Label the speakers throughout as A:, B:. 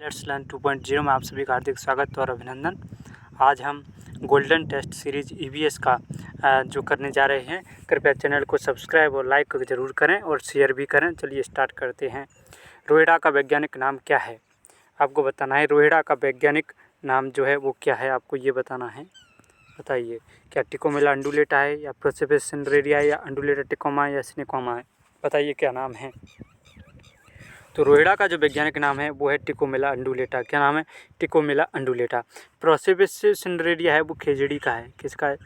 A: Let's learn 2.0 में आप सभी का हार्दिक स्वागत और अभिनंदन। आज हम गोल्डन टेस्ट सीरीज ईवीएस का जो करने जा रहे हैं। कृपया चैनल को सब्सक्राइब और लाइक ज़रूर करें और शेयर भी करें। चलिए स्टार्ट करते हैं। रोएडा का वैज्ञानिक नाम क्या है? आपको बताना है रोएडा का वैज्ञानिक नाम जो है वो क्या है, आपको ये बताना है। बताइए, क्या टिकोमेला अंडुलेटा है, या प्रोसेपिस सिंड्रेरिया, या अंडुलेटा टिकोमा, या सिनेकोमा है? बताइए क्या नाम है। तो रोएडा का जो वैज्ञानिक नाम है वो है टिकोमेला अंडुलेटा। क्या नाम है? टिकोमेला अंडुलेटा। प्रोसेपिस सिंड्रेरिया है वो खेजड़ी का है। किसका है?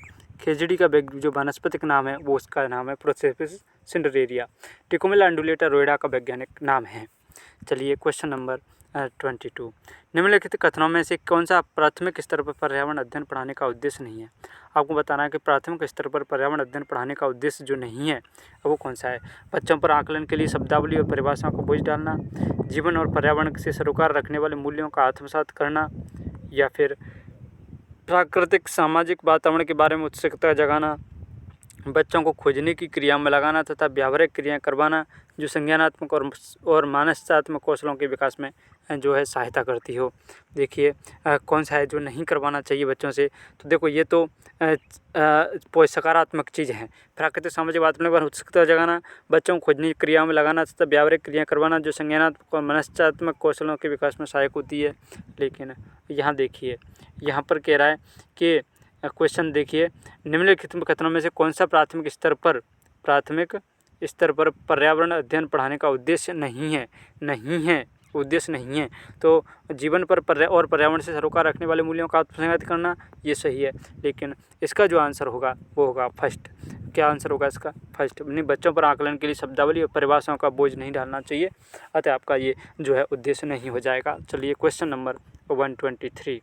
A: खेजड़ी का जो वनस्पतिक नाम है वो उसका नाम है प्रोसेपिस सिंड्रेरिया। टिकोमेला अंडुलेटा रोएडा का वैज्ञानिक नाम है। चलिए क्वेश्चन नंबर 22। निम्नलिखित कथनों में से कौन सा प्राथमिक स्तर पर पर्यावरण अध्ययन पढ़ाने का उद्देश्य नहीं है? आपको बताना है कि प्राथमिक स्तर पर पर्यावरण अध्ययन पढ़ाने का उद्देश्य जो नहीं है वो कौन सा है। बच्चों पर आकलन के लिए शब्दावली और परिभाषाओं को बोझ डालना, जीवन और पर्यावरण से सरोकार रखने वाले मूल्यों का आत्मसात करना, या फिर प्राकृतिक सामाजिक वातावरण के बारे में उत्सुकता जगाना, बच्चों को खोजने की क्रिया में लगाना तथा व्यावहारिक क्रियाएं करवाना जो संज्ञानात्मक और मानसात्मक कौशलों के विकास में जो है सहायता करती हो। देखिए कौन सा है जो नहीं करवाना चाहिए बच्चों से। तो देखो ये तो सकारात्मक चीज़ है। प्राकृतिक सामाजिक वातावरण पर उत्सुकता जगाना, बच्चों को खोजने की क्रियाओं में लगाना तथा व्यावहारिक क्रिया करवाना जो संज्ञानात्मक और मनश्चात्मक कौशलों के विकास में सहायक होती है। लेकिन यहाँ देखिए, यहाँ पर कह रहा है कि क्वेश्चन देखिए, निम्नलिखित कथनों में से कौन सा प्राथमिक स्तर पर पर्यावरण अध्ययन पढ़ाने का उद्देश्य नहीं है। उद्देश्य नहीं है। तो जीवन पर और पर्यावरण से सरोकार रखने वाले मूल्यों का आत्मसात करना ये सही है। लेकिन इसका जो आंसर होगा वो होगा फर्स्ट। क्या आंसर होगा इसका? फर्स्ट। अपने बच्चों पर आकलन के लिए शब्दावली और परिभाषाओं का बोझ नहीं डालना चाहिए, अतः आपका ये जो है उद्देश्य नहीं हो जाएगा। चलिए क्वेश्चन नंबर 123।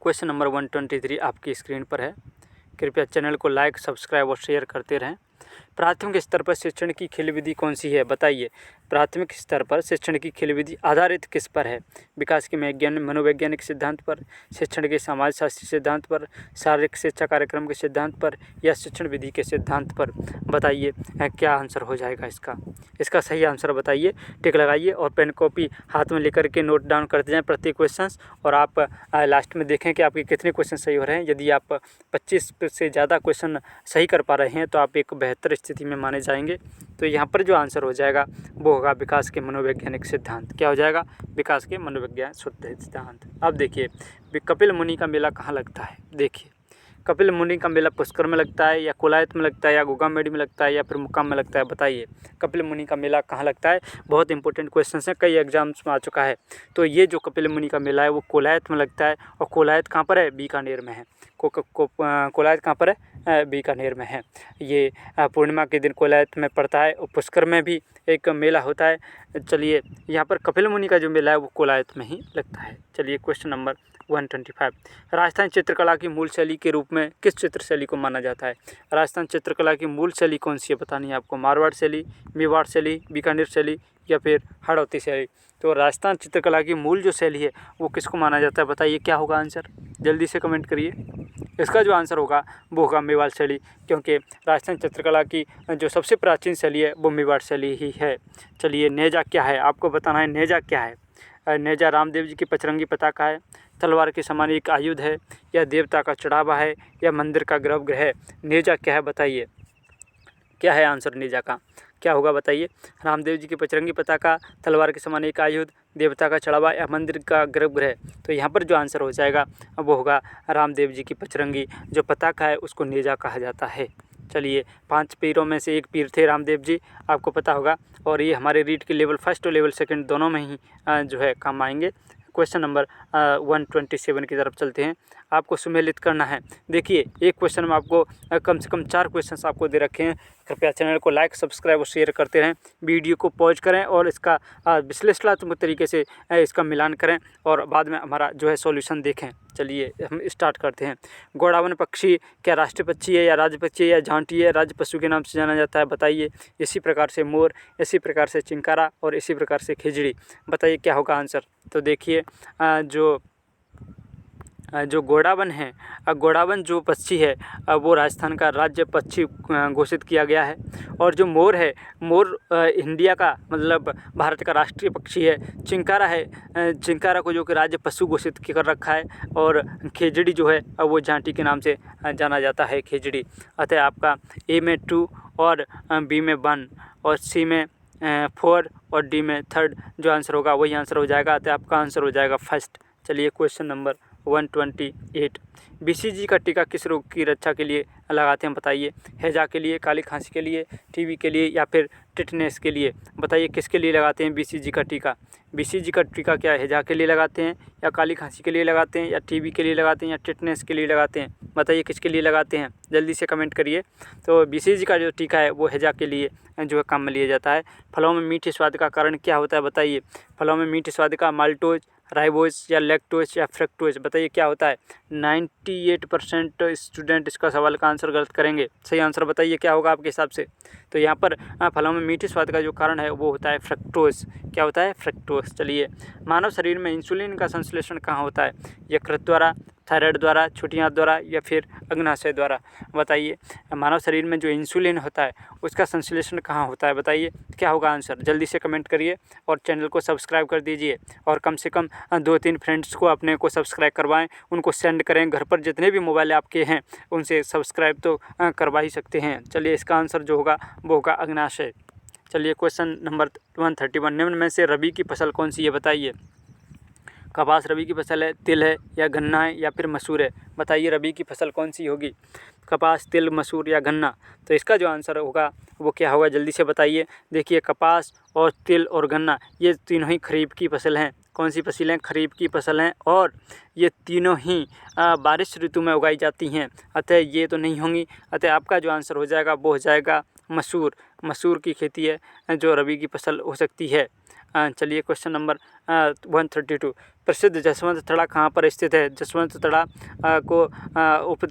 A: क्वेश्चन नंबर 123 आपकी स्क्रीन पर है। कृपया चैनल को लाइक, सब्सक्राइब और शेयर करते रहें। प्राथमिक स्तर पर शिक्षण की खेल विधि कौन सी है? बताइए। प्राथमिक स्तर पर शिक्षण की खेल विधि आधारित किस पर है? विकास के मनोवैज्ञानिक सिद्धांत पर, शिक्षण के समाजशास्त्री सिद्धांत पर, शारीरिक शिक्षा कार्यक्रम के सिद्धांत पर, या शिक्षण विधि के सिद्धांत पर? बताइए क्या आंसर हो जाएगा इसका। इसका सही आंसर बताइए। टिक लगाइए और पेन कॉपी हाथ में लेकर के नोट डाउन करते जाएँ प्रत्येक क्वेश्चन, और आप लास्ट में देखें कि आपके कितने क्वेश्चन सही हो रहे हैं। यदि आप 25 से ज़्यादा क्वेश्चन सही कर पा रहे हैं तो आप एक बेहतर स्थिति में माने जाएंगे। तो यहाँ पर जो आंसर हो जाएगा वो होगा विकास के मनोवैज्ञानिक सिद्धांत। क्या हो जाएगा? विकास के मनोवैज्ञानिक सिद्धांत। अब देखिए, कपिल मुनि का मेला कहाँ लगता है? देखिए, कपिल मुनि का मेला पुष्कर में लगता है, या कोलायत में लगता है, या गोगामेडी में लगता है, या फिर मुक्काम में लगता है? बताइए कपिल मुनि का मेला कहाँ लगता है। बहुत इंपॉर्टेंट क्वेश्चन है, कई एग्जाम्स में आ चुका है। तो ये जो कपिल मुनि का मेला है वो कोलायत में लगता है। और कोलायत कहाँ पर है? बीकानेर में है। कोलायत कहाँ पर है? बीकानेर में है। ये पूर्णिमा के दिन कोलायत में पड़ता है, और पुष्कर में भी एक मेला होता है। चलिए, यहाँ पर कपिल मुनि का जो मेला है वो कोलायत में ही लगता है। चलिए क्वेश्चन नंबर 125। राजस्थान चित्रकला की मूल शैली के रूप में किस चित्र शैली को माना जाता है? राजस्थान चित्रकला की मूल शैली कौन सी है बतानी है आपको। मारवाड़ शैली, मेवाड़ शैली, बीकानेर शैली, या फिर हाड़ौती शैली? तो राजस्थान चित्रकला की मूल जो शैली है वो किसको माना जाता है? बताइए क्या होगा आंसर, जल्दी से कमेंट करिए। इसका जो आंसर होगा वो होगा मेवाड़ शैली, क्योंकि राजस्थान चित्रकला की जो सबसे प्राचीन शैली है वो मेवाड़ शैली ही है। चलिए, नेजा क्या है? आपको बताना है नेजा क्या है। नेजा रामदेव जी की पचरंगी पताका है, तलवार के समान एक आयुध है, या देवता का चढ़ावा है, या मंदिर का गर्भगृह है? नेजा क्या है बताइए। क्या है आंसर नेजा का? क्या होगा बताइए। रामदेव जी की पचरंगी पताका, तलवार के समान एक आयुध, देवता का चढ़ावा, या मंदिर का गर्भगृह? तो यहाँ पर जो आंसर हो जाएगा वो होगा रामदेव जी की पचरंगी जो पताका है उसको नेजा कहा जाता है। चलिए, 5 पीरों में से एक पीर थे रामदेव जी, आपको पता होगा, और ये हमारे रीड के लेवल 1 और लेवल 2 दोनों में ही जो है काम आएंगे। क्वेश्चन नंबर 127 की तरफ चलते हैं। आपको सुमेलित करना है। देखिए, एक क्वेश्चन में आपको कम से कम 4 क्वेश्चन आपको दे रखे हैं। कृपया चैनल को लाइक, सब्सक्राइब और शेयर करते रहें। वीडियो को पॉज करें और इसका विश्लेषणात्मक तरीके से इसका मिलान करें, और बाद में हमारा जो है सॉल्यूशन देखें। चलिए हम स्टार्ट करते हैं। गौड़ावन पक्षी क्या राष्ट्रीय पक्षी है, या राज्य पक्षी है, या झांटी है? राज्य पशु के नाम से जाना जाता है, बताइए। इसी प्रकार से मोर, इसी प्रकार से चिंकारा, और इसी प्रकार से खिजड़ी। बताइए क्या होगा आंसर। तो देखिए, जो जो गोंडावन है, गोंडावन जो पक्षी है वो राजस्थान का राज्य पक्षी घोषित किया गया है। और जो मोर है, मोर इंडिया का मतलब भारत का राष्ट्रीय पक्षी है। चिंकारा है, चिंकारा को जो कि राज्य पशु घोषित कर रखा है। और खेजड़ी जो है वो जांटी के नाम से जाना जाता है, खेजड़ी। अतः आपका ए में 2 और बी में 1 और सी में 4 और डी में 3 जो आंसर होगा वही आंसर हो जाएगा। अतः आपका आंसर हो जाएगा फर्स्ट। चलिए क्वेश्चन नंबर 128, BCG का टीका किस रोग की रक्षा के लिए लगाते हैं बताइए। हैजा के लिए, काली खांसी के लिए, टीबी के लिए या फिर टिटनेस के लिए। बताइए किसके लिए लगाते हैं BCG का टीका। BCG का टीका क्या है, हैजा के लिए लगाते हैं या काली खांसी के लिए लगाते हैं या टीबी के लिए लगाते हैं या टिटनेस के लिए लगाते हैं। बताइए किसके लिए लगाते हैं, जल्दी से कमेंट करिए। तो BCG का जो टीका है वो हैजा के लिए जो है काम में लिया जाता है। फलों में मीठे स्वाद का कारण क्या होता है बताइए। फलों में मीठे स्वाद का माल्टोज, राइबोज या लैक्टोज या फ्रक्टोज। बताइए क्या होता है। 98% स्टूडेंट इसका सवाल का आंसर गलत करेंगे। सही आंसर बताइए क्या होगा आपके हिसाब से। तो यहाँ पर फलों में मीठे स्वाद का जो कारण है वो होता है फ्रक्टोज। क्या होता है, फ्रक्टोज। चलिए, मानव शरीर में इंसुलिन का संश्लेषण कहाँ होता है। यकृत द्वारा, थायराइड द्वारा, छोटी आंत द्वारा या फिर अग्नाशय द्वारा। बताइए मानव शरीर में जो इंसुलिन होता है उसका संश्लेषण कहाँ होता है। बताइए क्या होगा आंसर, जल्दी से कमेंट करिए और चैनल को सब्सक्राइब कर दीजिए। और कम से कम 2-3 फ्रेंड्स को अपने को सब्सक्राइब करवाएं, उनको सेंड करें। घर पर जितने भी मोबाइल आपके हैं उनसे सब्सक्राइब तो करवा ही सकते हैं। चलिए इसका आंसर जो होगा वो होगा अग्नाशय। चलिए क्वेश्चन नंबर 131, निम्न में से रबी की फसल कौन सी है बताइए। कपास रबी की फसल है, तिल है या गन्ना है या फिर मसूर है। बताइए रबी की फसल कौन सी होगी, कपास, तिल, मसूर या गन्ना। तो इसका जो आंसर होगा वो क्या होगा, जल्दी से बताइए। देखिए कपास और तिल और गन्ना ये तीनों ही खरीफ की फसल हैं। कौन सी फसलें, खरीफ की फसल हैं और ये तीनों ही बारिश ऋतु में उगाई जाती हैं। अतः ये तो नहीं होंगी। अतः आपका जो आंसर हो जाएगा वो हो जाएगा मसूर। मसूर की खेती है जो रबी की फसल हो सकती है। चलिए क्वेश्चन नंबर 132, प्रसिद्ध जसवंत थड़ा कहाँ पर स्थित है। जसवंत थड़ा को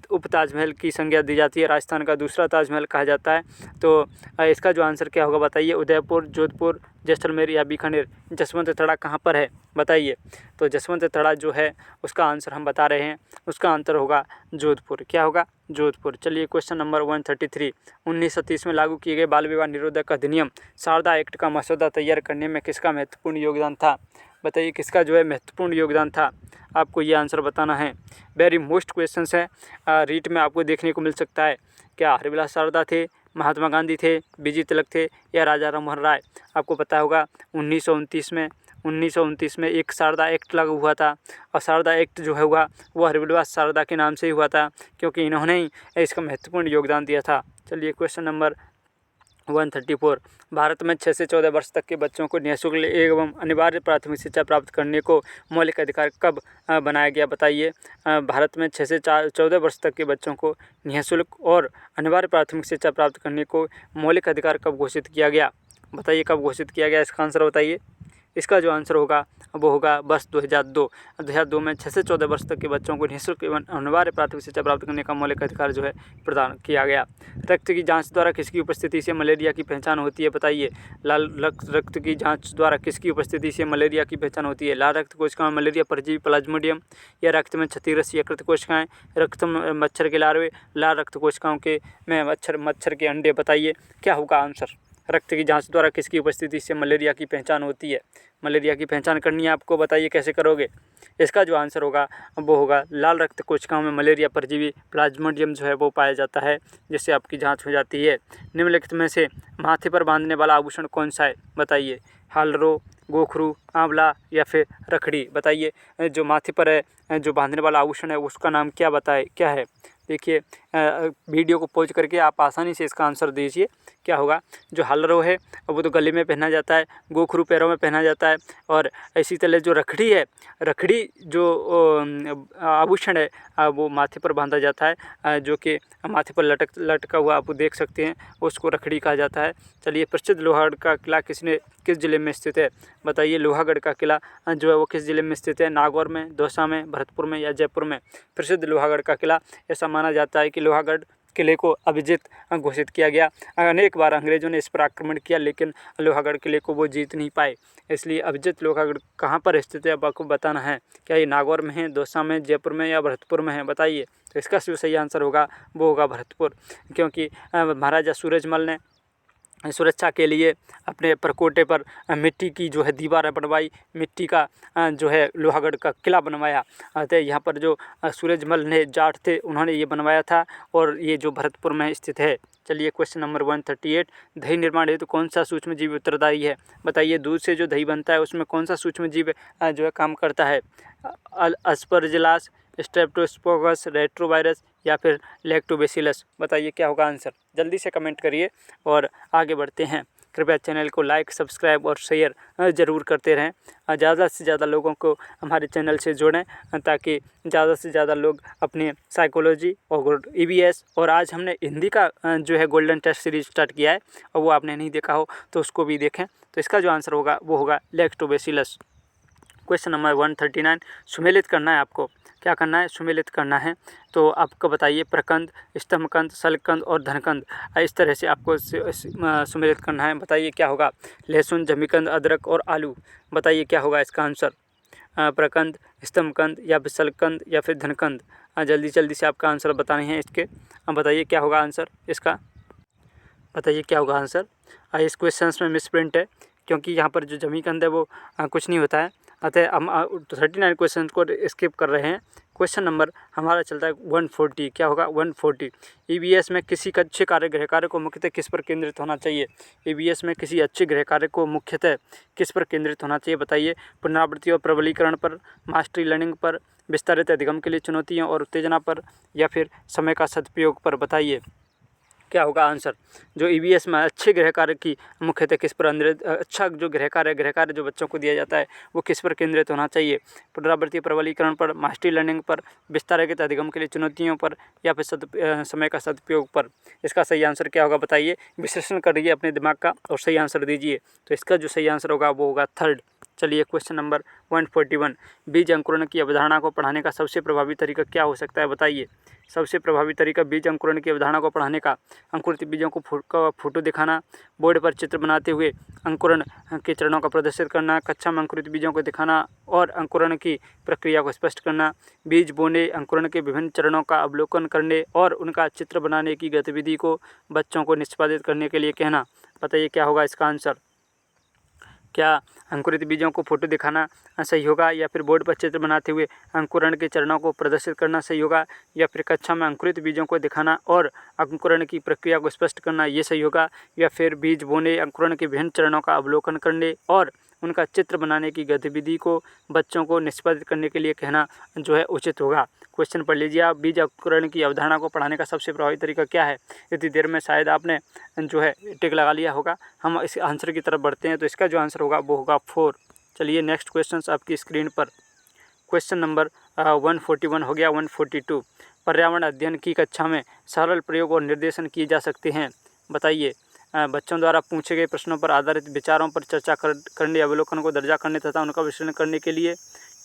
A: उप ताजमहल की संज्ञा दी जाती है। राजस्थान का दूसरा ताजमहल कहा जाता है। तो इसका जो आंसर क्या होगा बताइए। उदयपुर, जोधपुर, जैसलमेर या बीकानेर। जसवंत थड़ा कहाँ पर है बताइए। तो जसवंत थड़ा जो है उसका आंसर हम बता रहे हैं, उसका आंसर होगा जोधपुर। क्या होगा, जोधपुर। चलिए क्वेश्चन नंबर 133, 1930 में लागू किए गए बाल विवाह निरोधक अधिनियम शारदा एक्ट का मसौदा तैयार करने में किसका महत्वपूर्ण योगदान था। बताइए किसका जो है महत्वपूर्ण योगदान था, आपको ये आंसर बताना है। वेरी मोस्ट क्वेश्चंस है, रीट में आपको देखने को मिल सकता है। क्या हरिविलास शारदा थे, महात्मा गांधी थे, बीजी तिलक थे या राजा राममोहन राय। आपको पता होगा 1929 में एक शारदा एक्ट लागू हुआ था। और शारदा एक्ट जो है हुआ वो हरिविलास शारदा के नाम से ही हुआ था, क्योंकि इन्होंने ही इसका महत्वपूर्ण योगदान दिया था। चलिए क्वेश्चन नंबर 134, भारत में 6 से 14 वर्ष तक के बच्चों को निःशुल्क एवं अनिवार्य प्राथमिक शिक्षा प्राप्त करने को मौलिक अधिकार कब बनाया गया बताइए। भारत में 6 से 14 वर्ष तक के बच्चों को निःशुल्क और अनिवार्य प्राथमिक शिक्षा प्राप्त करने को मौलिक अधिकार कब घोषित किया गया। बताइए कब घोषित किया गया, इसका आंसर बताइए। इसका जो आंसर होगा वो होगा वर्ष 2002 में 6 से 14 वर्ष तक के बच्चों को निःशुल्क एवं अनिवार्य प्राथमिक शिक्षा प्राप्त करने का मौलिक अधिकार जो है प्रदान किया गया। रक्त की जांच द्वारा किसकी उपस्थिति से मलेरिया की पहचान होती है बताइए। लाल रक्त की जांच द्वारा किसकी उपस्थिति से मलेरिया की पहचान होती है। लाल रक्त कोशिकाएं, मलेरिया परजीवी प्लाज्मोडियम या रक्त में क्षतिग्रस्त यकृत कोशिकाएं, रक्त में मच्छर के लार्वे, लाल रक्त कोशिकाओं के में मच्छर के अंडे। बताइए क्या होगा आंसर। रक्त की जांच द्वारा किसकी उपस्थिति से मलेरिया की पहचान होती है। मलेरिया की पहचान करनी है आपको, बताइए कैसे करोगे। इसका जो आंसर होगा वो होगा लाल रक्त कोशिकाओं में मलेरिया परजीवी प्लाज्मोडियम जो है वो पाया जाता है, जिससे आपकी जांच हो जाती है। निम्नलिखित में से माथे पर बांधने वाला आभूषण कौन सा है बताइए। हालरो, गोखरू, आंवला या फिर रखड़ी। बताइए जो माथे पर है जो बांधने वाला आभूषण है उसका नाम क्या है। देखिए वीडियो को पॉज करके आप आसानी से इसका आंसर दीजिए। क्या होगा, जो हालरो है वो तो गले में पहना जाता है, गोखरू पैरों में पहना जाता है, और इसी तरह जो रखड़ी है, रखड़ी जो आभूषण है वो माथे पर बांधा जाता है, जो कि माथे पर लटका हुआ आप देख सकते हैं, उसको रखड़ी कहा जाता है। चलिए, प्रसिद्ध लोहागढ़ का किला किस जिले में स्थित है बताइए। लोहागढ़ का किला जो है वो किस जिले में स्थित है। नागौर में, दौसा में, भरतपुर में या जयपुर में। प्रसिद्ध लोहागढ़ का किला, ऐसा माना जाता है कि लोहागढ़ किले को अविजित घोषित किया गया। अनेक बार अंग्रेज़ों ने इस पर आक्रमण किया, लेकिन लोहागढ़ किले को वो जीत नहीं पाए। इसलिए अविजित लोहागढ़ कहाँ पर स्थित है, अब आपको बताना है। क्या ये नागौर में है, दौसा में, जयपुर में या भरतपुर में है, बताइए। तो इसका जो सही आंसर होगा वो होगा भरतपुर, क्योंकि महाराजा सूरजमल ने सुरक्षा के लिए अपने परकोटे पर मिट्टी की जो है दीवार बनवाई, मिट्टी का जो है लोहागढ़ का किला बनवाया। अतः यहाँ पर जो सूरजमल ने जाट थे उन्होंने ये बनवाया था, और ये जो भरतपुर में स्थित है। चलिए क्वेश्चन नंबर 138, दही निर्माण हेतु कौन सा सूक्ष्म जीव उत्तरदायी है, बताइए। दूध से जो दही बनता है उसमें कौन सा सूक्ष्म जीव जो है काम करता है, अस्परजिलास, स्ट्रेप्टोस्पोगस, रेट्रोवायरस या फिर लैक्टोबैसिलस, बताइए क्या होगा आंसर। जल्दी से कमेंट करिए और आगे बढ़ते हैं। कृपया चैनल को लाइक, सब्सक्राइब और शेयर ज़रूर करते रहें। ज़्यादा से ज़्यादा लोगों को हमारे चैनल से जोड़ें, ताकि ज़्यादा से ज़्यादा लोग अपनी साइकोलॉजी और EVS, और आज हमने हिंदी का जो है गोल्डन टेस्ट सीरीज स्टार्ट किया है, और वो आपने नहीं देखा हो तो उसको भी देखें। तो इसका जो आंसर होगा वो होगा लैक्टोबैसिलस। क्वेश्चन नंबर 139, सुमेलित करना है आपको। क्या करना है, सुमेलित करना है। तो आपको बताइए प्रकंद, स्तंभकंद, शल्ककंद और धनकंद, इस तरह से आपको सुमेलित करना है। बताइए क्या होगा। लहसुन, जमीकंद, अदरक और आलू, बताइए क्या होगा इसका आंसर। प्रकंद, स्तंभकंद या फिर शल्ककंद या फिर धनकंद, जल्दी जल्दी से आपका आंसर बताने हैं इसके। बताइए क्या होगा आंसर इसका, बताइए क्या होगा आंसर। इस क्वेश्चन में मिसप्रिंट है, क्योंकि यहाँ पर जो जमीकंद है वो कुछ नहीं होता है। अतः हम 39 क्वेश्चन को स्किप कर रहे हैं। क्वेश्चन नंबर हमारा चलता है 140, क्या होगा 140। EVS में किसी अच्छे गृह कार्य को मुख्यतः किस पर केंद्रित होना चाहिए। EVS में किसी अच्छे गृह कार्य को मुख्यतः किस पर केंद्रित होना चाहिए, बताइए। पुनरावृत्ति और प्रबलीकरण पर, मास्टरी लर्निंग पर, विस्तारित अधिगम के लिए चुनौतियों और उत्तेजना पर, या फिर समय का सदुपयोग पर, बताइए क्या होगा आंसर। जो EVS में अच्छे गृह कार्य की मुख्यतः किस पर अच्छा जो गृह कार्य जो बच्चों को दिया जाता है वो किस पर केंद्रित होना चाहिए। पुनरावृत्ति प्रबलीकरण पर, मास्टरी लर्निंग पर, विस्तारित अधिगम के लिए चुनौतियों पर, या फिर समय का सदुपयोग पर। इसका सही आंसर क्या होगा, बताइए। विश्लेषण करिए अपने दिमाग का और सही आंसर दीजिए। तो इसका जो सही आंसर होगा वो होगा थर्ड। चलिए क्वेश्चन नंबर 141, बीज अंकुरण की अवधारणा को पढ़ाने का सबसे प्रभावी तरीका क्या हो सकता है, बताइए। सबसे प्रभावी तरीका बीज अंकुरण की अवधारणा को पढ़ाने का, अंकुरित बीजों को फोटो दिखाना, बोर्ड पर चित्र बनाते हुए अंकुरण के चरणों का प्रदर्शित करना, कक्षा में अंकुरित बीजों को दिखाना और अंकुरण की प्रक्रिया को स्पष्ट करना, बीज बोने, अंकुरण के विभिन्न चरणों का अवलोकन करने और उनका चित्र बनाने की गतिविधि को बच्चों को निष्पादित करने के लिए कहना, बताइए क्या होगा इसका आंसर। क्या अंकुरित बीजों को फोटो दिखाना सही होगा, या फिर बोर्ड पर चित्र बनाते हुए अंकुरण के चरणों को प्रदर्शित करना सही होगा, या फिर कक्षा में अंकुरित बीजों को दिखाना और अंकुरण की प्रक्रिया को स्पष्ट करना ये सही होगा, या फिर बीज बोने, अंकुरण के विभिन्न चरणों का अवलोकन करने और उनका चित्र बनाने की गतिविधि को बच्चों को निष्पादित करने के लिए कहना जो है उचित होगा। क्वेश्चन पढ़ लीजिए आप। बीज अंकुरण की अवधारणा को पढ़ाने का सबसे प्रभावी तरीका क्या है। इतनी देर में शायद आपने जो है टिक लगा लिया होगा। हम इस आंसर की तरफ बढ़ते हैं। तो इसका जो आंसर होगा वो होगा 4। चलिए नेक्स्ट क्वेश्चन आपकी स्क्रीन पर। क्वेश्चन नंबर 141 हो गया। 142, पर्यावरण अध्ययन की कक्षा में सरल प्रयोग और निर्देशन किए जा सकते हैं, बताइए। बच्चों द्वारा पूछे गए प्रश्नों पर आधारित विचारों पर चर्चा करने, अवलोकन को दर्जा करने तथा उनका विश्लेषण करने के लिए,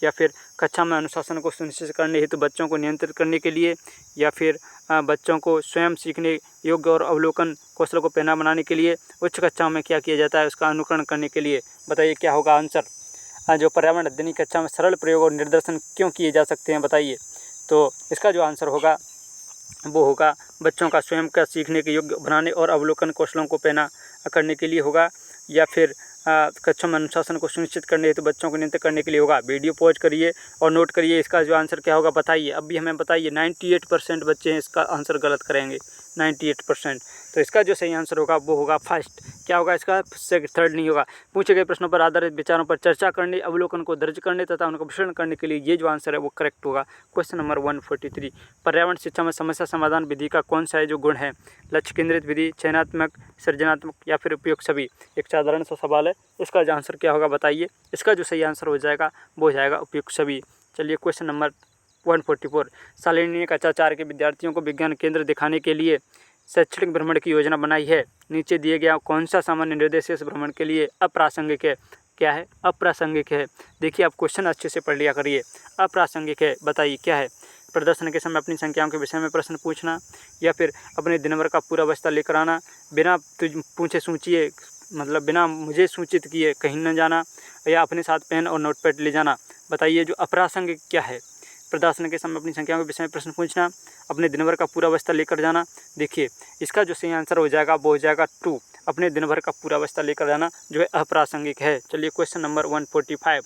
A: या फिर कक्षा में अनुशासन को सुनिश्चित करने हेतु बच्चों को नियंत्रित करने के लिए, या फिर बच्चों को स्वयं सीखने योग्य और अवलोकन कौशल को प्रेरणा बनाने के लिए, उच्च कक्षाओं में क्या किया जाता है उसका अनुकरण करने के लिए, बताइए क्या होगा आंसर। जो पर्यावरण अध्ययन की कक्षा में सरल प्रयोग और निर्देशन क्यों किए जा सकते हैं, बताइए। तो इसका जो आंसर होगा वो होगा बच्चों का स्वयं का सीखने के योग्य बनाने और अवलोकन कौशलों को प्रेरणा करने के लिए होगा, या फिर कक्षा में अनुशासन को सुनिश्चित करने हेतु बच्चों को नियंत्रित करने के लिए होगा। वीडियो पॉज करिए और नोट करिए इसका जो आंसर क्या होगा, बताइए। अब भी हमें बताइए। 98% बच्चे हैं इसका आंसर गलत करेंगे, 98%। तो इसका जो सही आंसर होगा वो होगा फर्स्ट। क्या होगा इसका, थर्ड नहीं होगा। पूछे गए प्रश्नों पर आधारित विचारों पर चर्चा करने, अवलोकन को दर्ज करने तथा उनका विश्लेषण करने के लिए ये जो आंसर है वो करेक्ट होगा। क्वेश्चन नंबर 143, पर्यावरण शिक्षा में समस्या समाधान विधि का कौन सा है जो गुण है। लक्ष्य केंद्रित विधि, चयनात्मक, सृजनात्मक या फिर उपयोग सभी। एक साधारण सा सवाल है, इसका जो आंसर क्या होगा बताइए। इसका जो सही आंसर हो जाएगा वो हो जाएगा उपयुक्त सभी। चलिए क्वेश्चन नंबर 144, शालिनी कक्षा 4 के विद्यार्थियों को विज्ञान केंद्र दिखाने के लिए शैक्षणिक भ्रमण की योजना बनाई है। नीचे दिए गया कौन सा सामान्य निर्देश इस भ्रमण के लिए अप्रासंगिक है। क्या है, अप्रासंगिक है। देखिए आप क्वेश्चन अच्छे से पढ़ लिया करिए। अप्रासंगिक है, बताइए क्या है। प्रदर्शन के समय अपनी संख्याओं के विषय में प्रश्न पूछना, या फिर अपने दिन भर का पूरा बस्ता लेकर आना, बिना पूछे सूचिए मतलब बिना मुझे सूचित किए कहीं न जाना, या अपने साथ पेन और नोटपैड ले जाना। बताइए जो अप्रासंगिक क्या है? प्रदर्शन के समय अपनी संख्याओं के विषय में प्रश्न पूछना, अपने दिन भर का पूरा बस्ता लेकर जाना। देखिए इसका जो सही आंसर हो जाएगा वो हो जाएगा 2, अपने दिन भर का पूरा बस्ता लेकर जाना जो है अप्रासंगिक है। चलिए क्वेश्चन नंबर 145,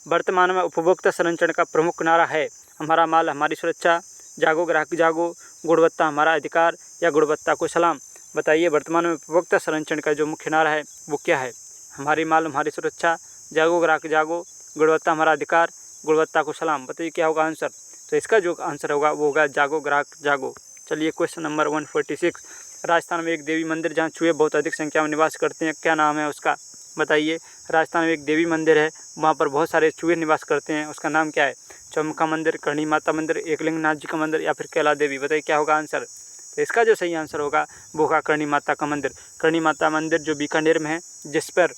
A: वर्तमान में उपभोक्ता संरक्षण का प्रमुख नारा है हमारा माल हमारी सुरक्षा, जागो ग्राहक जागो, गुणवत्ता हमारा अधिकार, या गुणवत्ता को सलाम। बताइए वर्तमान में उपभोक्ता संरक्षण का जो मुख्य नारा है वो क्या है? हमारी माल हमारी सुरक्षा, जागो ग्राहक जागो, गुणवत्ता हमारा अधिकार, गुणवत्ता को सलाम। बताइए क्या होगा आंसर? तो इसका जो आंसर होगा वो होगा जागो ग्राहक जागो। चलिए क्वेश्चन नंबर 146, राजस्थान में एक देवी मंदिर जहाँ चूहे बहुत अधिक संख्या में निवास करते हैं, क्या नाम है उसका? बताइए राजस्थान में एक देवी मंदिर है, वहाँ पर बहुत सारे चूहे निवास करते हैं, उसका नाम क्या है? चौमुखा मंदिर, करणी माता मंदिर, एकलिंगनाथ जी का मंदिर, या फिर कैला देवी। बताइए क्या होगा आंसर? तो इसका जो सही आंसर होगा वो होगा करणी माता का मंदिर। करणी माता मंदिर जो बीकानेर में है, जिस पर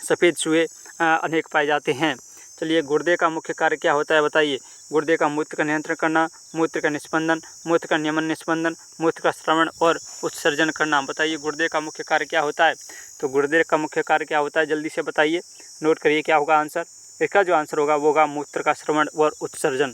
A: सफ़ेद चूहे अनेक पाए जाते हैं। चलिए गुर्दे का मुख्य कार्य क्या होता है? बताइए। गुर्दे का मूत्र का नियंत्रण करना, मूत्र का निस्पंदन, मूत्र का नियमन निस्पंदन, मूत्र का श्रवण और उत्सर्जन करना। बताइए गुर्दे का मुख्य कार्य क्या होता है? तो गुर्दे का मुख्य कार्य क्या होता है? जल्दी से बताइए, नोट करिए क्या होगा आंसर। इसका जो आंसर होगा वो होगा मूत्र का श्रवण और उत्सर्जन।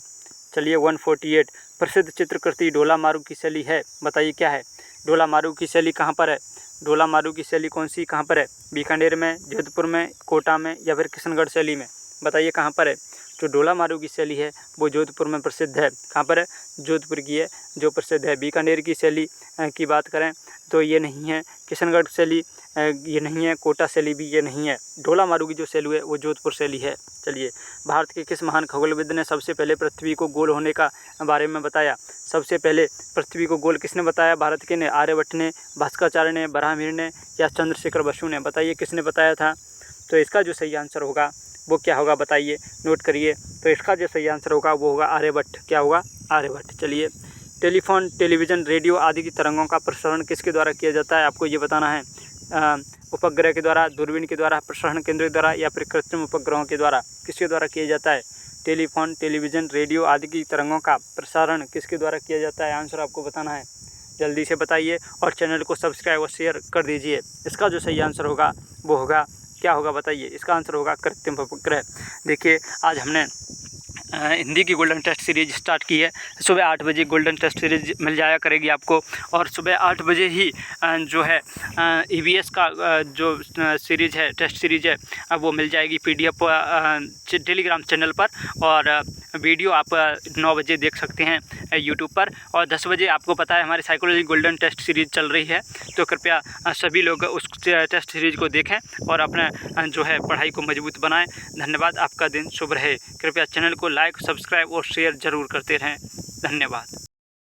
A: चलिए 148, प्रसिद्ध चित्रकृति ढोला मारू की शैली है। बताइए क्या है? ढोला मारू की शैली कहाँ पर है? ढोला मारू की शैली कौन सी कहाँ पर है? बीकानेर में, जोधपुर में, कोटा में, या फिर किशनगढ़ शैली में? बताइए कहाँ पर है? जो ढोला मारू की शैली है वो जोधपुर में प्रसिद्ध है। कहाँ पर है? जोधपुर की है जो प्रसिद्ध है। बीकानेर की शैली की बात करें तो ये नहीं है, किशनगढ़ शैली ये नहीं है, कोटा शैली भी ये नहीं है। ढोला मारू की जो शैली है वो जोधपुर शैली है। चलिए भारत के किस महान खगोलविद ने सबसे पहले पृथ्वी को गोल होने का बारे में बताया? सबसे पहले पृथ्वी को गोल किसने बताया? भारत के ने? आर्यभट्ट ने, भास्कराचार्य ने, बराहमिहिर ने, या चंद्रशेखर बसु ने? बताइए किसने बताया था? तो इसका जो सही आंसर होगा वो क्या होगा? बताइए, नोट करिए। तो इसका जो सही आंसर होगा वो होगा आर्यभट्ट। क्या होगा? आर्यभट्ट। चलिए टेलीफोन, टेलीविज़न, रेडियो आदि की तरंगों का प्रसारण किसके द्वारा किया जाता है? आपको ये बताना है। उपग्रह के द्वारा, दूरबीन के द्वारा, प्रसारण केंद्र के द्वारा, या फिर कृत्रिम उपग्रहों के द्वारा? किसके द्वारा किया जाता है? टेलीफोन, टेलीविज़न, रेडियो आदि की तरंगों का प्रसारण किसके द्वारा किया जाता है? आंसर आपको बताना है, जल्दी से बताइए और चैनल को सब्सक्राइब और शेयर कर दीजिए। इसका जो सही आंसर होगा वो होगा क्या होगा? बताइए। इसका आंसर होगा कृत्रिम उपग्रह। देखिए आज हमने हिंदी की गोल्डन टेस्ट सीरीज स्टार्ट की है। सुबह 8 बजे गोल्डन टेस्ट सीरीज मिल जाया करेगी आपको, और सुबह 8 बजे ही जो है EVS का जो सीरीज है, टेस्ट सीरीज है, वो मिल जाएगी PDF टेलीग्राम चैनल पर, और वीडियो आप 9 बजे देख सकते हैं यूट्यूब पर, और 10 बजे आपको पता है हमारी साइकोलॉजी गोल्डन टेस्ट सीरीज चल रही है। तो कृपया सभी लोग उस टेस्ट सीरीज को देखें और अपना जो है पढ़ाई को मजबूत बनाएं। धन्यवाद, आपका दिन शुभ रहे। कृपया चैनल को लाइक, सब्सक्राइब और शेयर ज़रूर करते रहें। धन्यवाद।